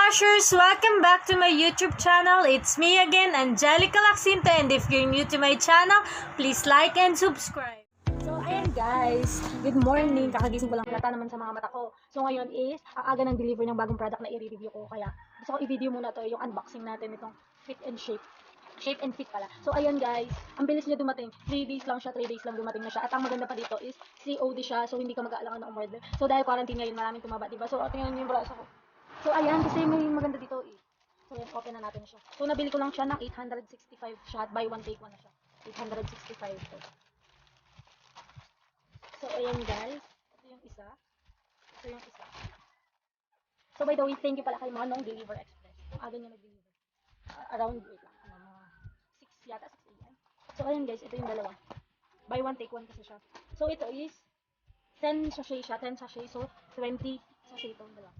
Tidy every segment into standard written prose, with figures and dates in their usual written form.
Bashers! Welcome back to my YouTube channel. It's me again, Angelica Lacsinta, and if you're new to my channel, please like and subscribe. So, ayan guys, good morning. Kakagising ko lang, halata naman sa mga mata ko. So, ngayon is, ang aga ng deliver ng bagong product na i-review ko. Kaya, gusto ko i-video muna to yung unboxing natin itong Fit and Shape. Shape and Fit pala. So, ayan guys, ang bilis niya dumating. 3 days lang siya, 3 days lang dumating na siya. At ang maganda pa dito is, COD siya, so hindi ka mag-aalangan ng umorder. So, dahil quarantine ngayon, maraming tumaba, diba? So, tingnan niyo yung braso ko. So, ayan, kasi may maganda dito eh. So, ayan, open na natin siya. So, nabili ko lang siya ng 865 siya. Buy one, take one na siya. 865 to. So, ayan guys. Ito yung isa. Ito yung isa. So, by the way, thank you pala kay Manong Deliver Express. Kung aga niya nag-deliver. Around, wait lang, mga 6 yata, 6 a.m. So, ayan guys, ito yung dalawa. Buy one, take one kasi siya. So, ito is 10 sachet siya, 10 sachet. So, 20 sachet itong dalawa.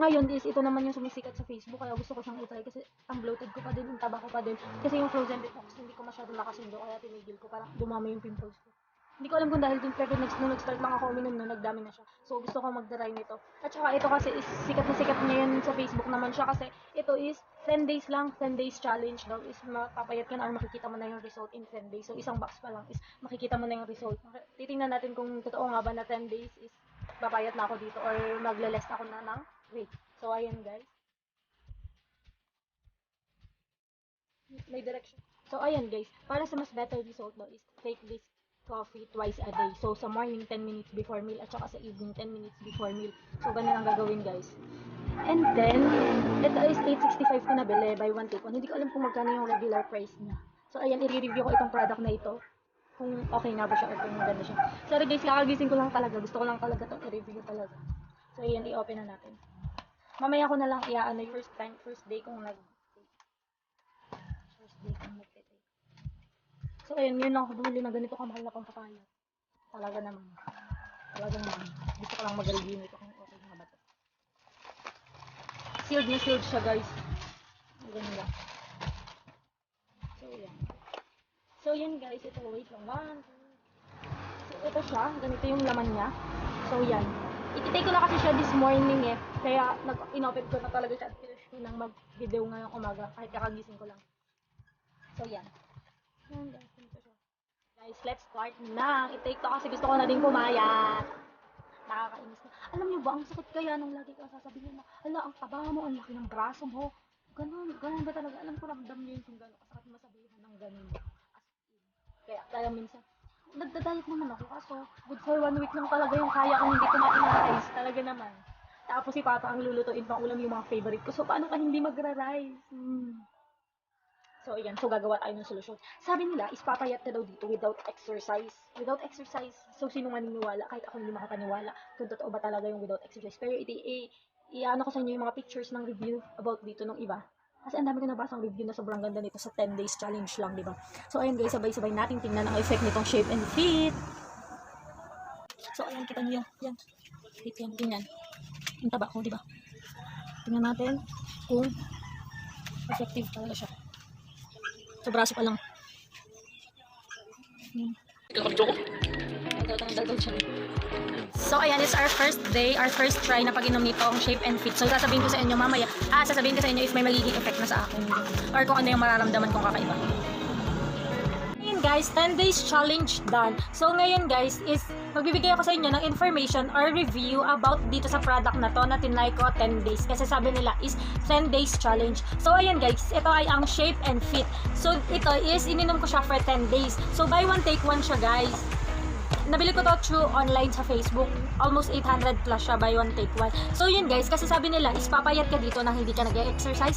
Ngayon is ito naman yung sumisikat sa Facebook, kaya gusto ko siyang i-try kasi ang bloated ko pa din, ang taba ko pa din. Kasi yung frozen detox, hindi ko masyado nakasundo, kaya tinigil ko, parang dumami yung pimples ko. Hindi ko alam kung dahil din, pero nung nag-start lang ako uminom na, nagdami na siya. So gusto ko mag-try nito. At saka ito kasi is sikat na sikat niya yun sa Facebook naman siya, kasi ito is 10 days lang, 10 days challenge daw, is mapapayat ka na or makikita mo na yung result in 10 days. So isang box pa lang is makikita mo na yung result. Titingnan natin kung totoo nga ba na 10 days is papayat na ako dito or magle-less ako na ng weight. So, ayan guys. May direction. So, ayan guys. Para sa mas better result daw is take this coffee twice a day. So, sa morning 10 minutes before meal at saka sa evening 10 minutes before meal. So, ganun ang gagawin guys. And then, ito is 865 ko nabili, buy one take one. Hindi ko alam kung magkano yung regular price niya. So, ayan, i-review ko itong product na ito. Kung okay nga ba siya or kung maganda siya. Sorry guys, kakagising ko lang talaga. Gusto ko lang talaga itong i-review talaga. So, ayan, i-open na natin. Mamaya ko na lang i-ano yung first day kong nag-take. So, ayun, yun lang ako bumili na ganito kamahal na pang papaya. Talaga naman. Gusto ko lang mag-review nito kung okay nga ba ito. Sealed na sealed siya, guys. Ganun lang. So, yan. So, yan guys. Ito, wait lang. So, ito siya. Ganito yung laman niya. So, yan. I-take ko na kasi siya this morning eh. Kaya in-open ko na talaga siya at finish ko nang mag-video ngayong umaga kahit kakagising ko lang. So yan. Yan guys, ganito siya. Guys, let's start na. I-take to kasi gusto ko na din pumayat. Nakakainis na. Alam niyo ba, ang sakit kaya nung lagi ka sasabihin na, hala, ang taba mo, ang laki ng braso mo. Ganun ba talaga? Alam ko, ramdam niyo yung kung gano'n kasakit masabihin ng ganun. Kaya minsan, nagda-diet naman ako kaso good for 1 week lang talaga yung kaya kung hindi ko ma-rice talaga naman. Tapos si Papa ang lulutuin pang ulam yung mga favorite ko. So paano ka hindi magra-rice? So ayan, so gagawa tayo ng solusyon. Sabi nila, is papayat ka daw dito without exercise. Without exercise. So sino maniniwala? Kahit ako hindi makapaniwala kung totoo ba talaga yung without exercise. Pero i-ano ko sa inyo yung mga pictures ng review about dito ng iba. Kasi ang dami ko nabasang review na sobrang ganda nito sa 10 days challenge lang, di ba? So, ayun guys, sabay-sabay natin tingnan ang effect nitong Shape and Fit. So, ayan, kita niyo. Yan. Fit yan, tingnan. Yung taba ko, di ba? Tingnan natin kung effective talaga siya. So, braso pa lang. Dagdag siya. So, ayan, it's our first day, our first try na pag-inom nito ang Shape and Fit. So, sasabihin ko sa inyo mamaya, sasabihin ko sa inyo if may magiging effect na sa akin or kung ano yung mararamdaman kong kakaiba. Ngayon guys, 10 days challenge done. So, ngayon guys, is magbibigay ako sa inyo ng information or review about dito sa product na to na tinry ko 10 days. Kasi sabi nila is 10 days challenge. So, ayan guys, ito ay ang Shape and Fit. So, ito is, ininom ko siya for 10 days. So, buy one, take one siya guys. Nabili ko to through online sa Facebook. Almost 800 plus siya, buy one take one. So yun guys, kasi sabi nila is papayat ka dito nang hindi ka nag-exercise.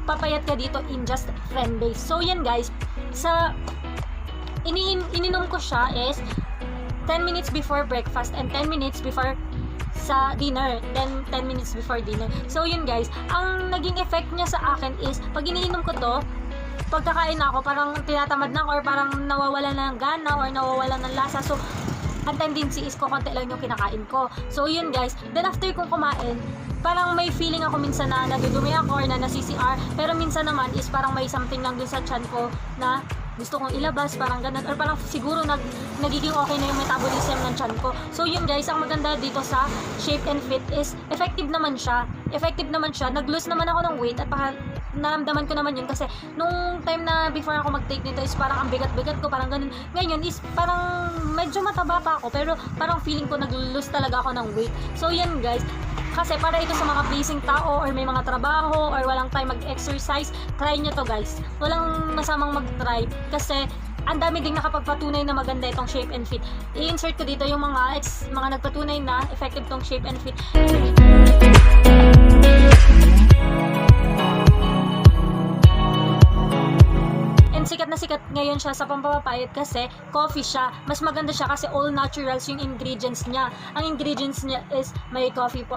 Papayat ka dito in just 10 days. So yun guys, sa ininom ko siya is 10 minutes before breakfast and 10 minutes before sa dinner, then 10 minutes before dinner. So yun guys, ang naging effect niya sa akin is pag iniinom ko to, pagkakain ako, parang tinatamad na ako or parang nawawala na ng gana or nawawala ng lasa. So, ang tendency is konti lang yung kinakain ko. So yun guys, then after kong kumain, parang may feeling ako minsan na nadudumi ako or na nasi-CR, pero minsan naman is parang may something lang dun sa tiyan ko na gusto kong ilabas, parang ganun, or parang siguro nagiging okay na yung metabolism ng tiyan ko. So yun guys, ang maganda dito sa Shape and Fit is effective naman siya, nag-lose naman ako ng weight at parang naramdaman ko naman yun kasi nung time na before ako mag-take nito is parang ang bigat-bigat ko, parang ganun. Ngayon is parang medyo mataba pa ako, pero parang feeling ko nag-lose talaga ako ng weight. So yun guys, kasi para ito sa mga busy tao or may mga trabaho or walang time mag-exercise, try nyo to guys. Walang masamang mag-try kasi ang dami ding nakapagpatunay na maganda itong Shape and Fit. I-insert ko dito yung mga nagpatunay na effective tong Shape and Fit. Sikat na sikat ngayon siya sa pampapapayat kasi coffee siya. Mas maganda siya kasi all naturals yung ingredients niya. Ang ingredients niya is may coffee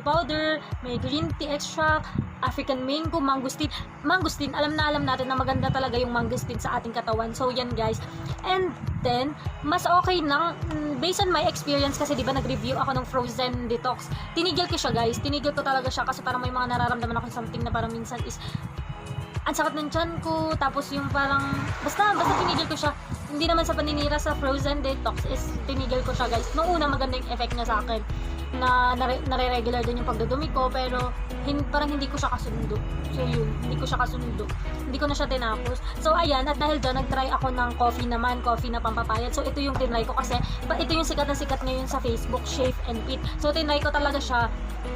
powder, may green tea extract, African mango, mangosteen. Mangosteen, alam natin na maganda talaga yung mangosteen sa ating katawan. So yan guys. And then, mas okay nang, based on my experience kasi diba nag-review ako ng frozen detox. Tinigil ko siya guys. Tinigil ko talaga siya kasi parang may mga nararamdaman ako something na parang minsan is ang sakit ng tiyan ko, tapos yung parang basta tinigil ko siya. Hindi naman sa paninira sa frozen detox is tinigil ko siya guys. Nung una maganda yung effect niya sa akin na nare-regular din yung pagdudumi ko, pero parang hindi ko siya kasundo. So yun, hindi ko siya kasundo. Hindi ko na siya tinapos. So ayan, at dahil doon nag-try ako ng coffee na pampapayat. So ito yung tinry ko kasi ito yung sikat na sikat ngayon sa Facebook, Shape and Fit. So tinry ko talaga siya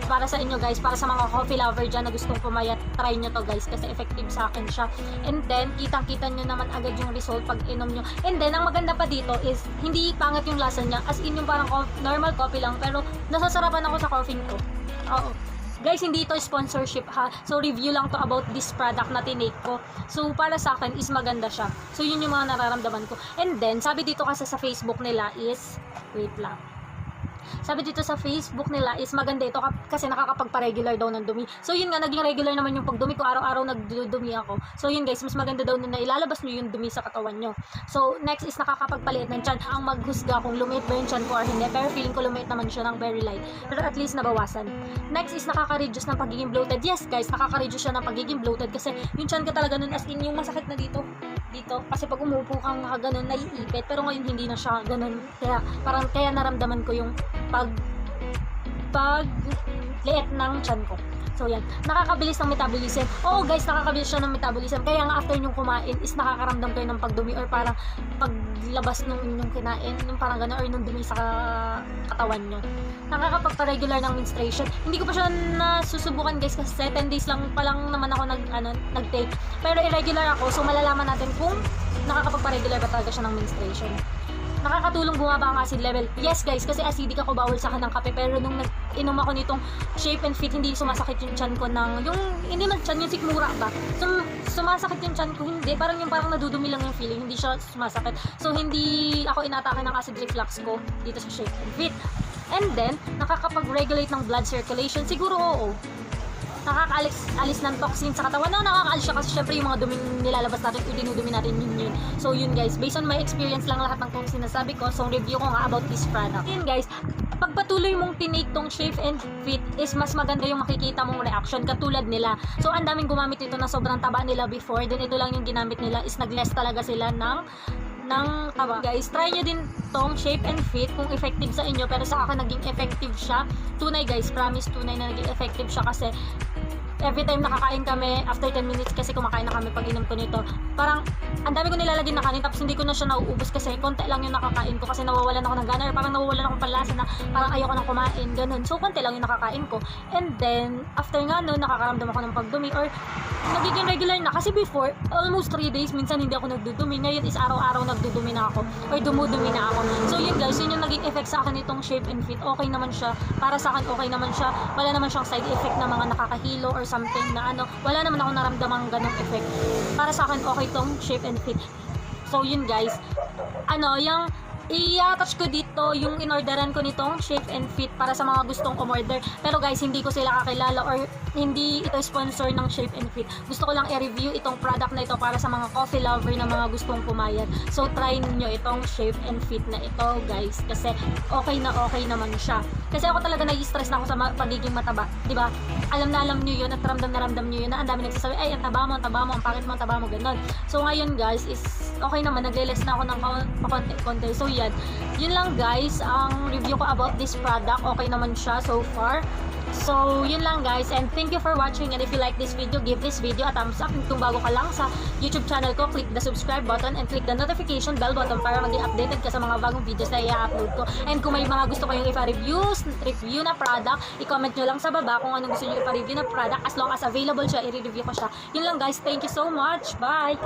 para sa inyo guys, para sa mga coffee lover dyan na gustong pumayat, try nyo to guys kasi effective sa akin siya. And then, kitang-kita nyo naman agad yung result pag inom nyo. And then, ang maganda pa dito is, hindi pangit yung lasa niya, as in yung parang normal coffee lang, pero nasasarapan ako sa coffee ko. Oo. Guys, hindi ito sponsorship ha. So, review lang to about this product na tinake ko. So, para sa akin is maganda siya. So, yun yung mga nararamdaman ko. And then, sabi dito kasi sa Facebook nila is, wait lang. Sabi dito sa Facebook nila is maganda ito kasi nakakapagpa-regular daw ng dumi. So yun nga, naging regular naman yung pagdumi ko. Araw-araw nagdudumi ako. So yun guys, mas maganda daw na ilalabas nyo yung dumi sa katawan nyo. So next is nakakapagpaliit ng tiyan. Ang maghusga kung lumit ba yung tiyan ko or hindi. Pero feeling ko lumit naman siya ng very light. Pero at least nabawasan. Next is nakaka-reduce ng pagiging bloated. Yes guys, nakaka-reduce siya ng pagiging bloated kasi yung tiyan ko talaga nun as in yung masakit na dito. Kasi pag umupo kang ganun, naiipit. Pero ngayon hindi na siya ganun. Kaya naramdaman ko yung pag liit ng tiyan ko. So yan, nakakabilis ng metabolism. Oo guys, nakakabilis siya ng metabolism. Kaya nga after nyong kumain is nakakaramdam kayo ng pagdumi or parang paglabas nung inyong kinain, yung parang gano'n or nung dumi sa katawan nyo. Nakakapagpa-regular ng menstruation. Hindi ko pa siya nasusubukan guys kasi 10 days lang pa lang naman ako nag-take. Pero irregular ako, so malalaman natin kung nakakapagpa-regular ba talaga siya ng menstruation. Nakakatulong bumaba ang acid level. Yes guys, kasi acidic ako, bawal sa akin ng kape. Pero nung nag-inom ako nitong Shape and Fit, hindi sumasakit yung tiyan ko hindi man tiyan, yung sikmura ba? Sumasakit yung tiyan ko, hindi. Parang nadudumi lang yung feeling, hindi siya sumasakit. So hindi ako inatake ng acid reflux ko dito sa Shape and Fit. And then, nakakapag-regulate ng blood circulation. Siguro oo. Nakakaalis ng toxin sa katawan. Nakakaalis siya kasi syempre yung mga duming nilalabas natin o dinudumi natin yun. So yun guys, based on my experience lang lahat ng kung sinasabi ko. So review ko nga about this product. Yun guys, pagpatuloy mong tinake tong Shape and Fit is mas maganda yung makikita mong reaction katulad nila. So ang daming gumamit ito na sobrang taba nila before. Then ito lang yung ginamit nila is nag-less talaga sila ng taba. Guys, try nyo din tong Shape and Fit kung effective sa inyo. Pero sa akin naging effective siya. Tunay guys, promise tunay na naging effective siya kasi every time nakakain kami, after 10 minutes kasi kumakain na kami pag inom ko nito, parang ang dami ko nilalagay na kanin tapos hindi ko na siya nauubos kasi konti lang yung nakakain ko kasi nawawalan ako ng gana or parang nawawalan ako ng panlasa na parang ayoko nang kumain, ganun. So konti lang yung nakakain ko. And then, after nga nun, nakakaramdam ako ng pagdumi or nagiging regular na kasi before, almost 3 days, minsan hindi ako nagdudumi. Ngayon is araw-araw nagdudumi na ako or dumudumi na ako. So yun guys, yun yung naging effect sa akin itong Shape and Fit. Okay naman siya. Para sa akin, okay naman siya. Wala naman siyang side effect na mga nakakahilo or something na wala naman ako naramdamang ganong effect. Para sa akin, okay tong Shape and Fit. So yun guys, yung i-attach ko dito yung in-orderan ko nitong Shape and Fit para sa mga gustong umorder. Pero guys, hindi ko sila kakilala or hindi ito sponsor ng Shape and Fit. Gusto ko lang i-review itong product na ito para sa mga coffee lover na mga gustong pumayat. So, try niyo itong Shape and Fit na ito, guys. Kasi okay naman siya. Kasi ako talaga nai-stress na ako sa pagiging mataba. Diba? Alam niyo yun at ramdam niyo yun na ang dami nagsasabi, ay, ang taba mo, ang pangit mo, ang taba mo, ganun. So, ngayon guys, is okay naman. Nagle-less na ako ng konti. So, yan. Yun lang guys, ang review ko about this product. Okay naman siya so far. So, yun lang guys, and thank you for watching, and if you like this video, give this video a thumbs up, and kung bago ka lang sa YouTube channel ko, click the subscribe button and click the notification bell button para maging updated ka sa mga bagong videos na i-upload ko. And kung may mga gusto kayong review na product, i-comment nyo lang sa baba kung anong gusto nyo ipa-review na product, as long as available siya, i-review ko siya. Yun lang guys, thank you so much, bye!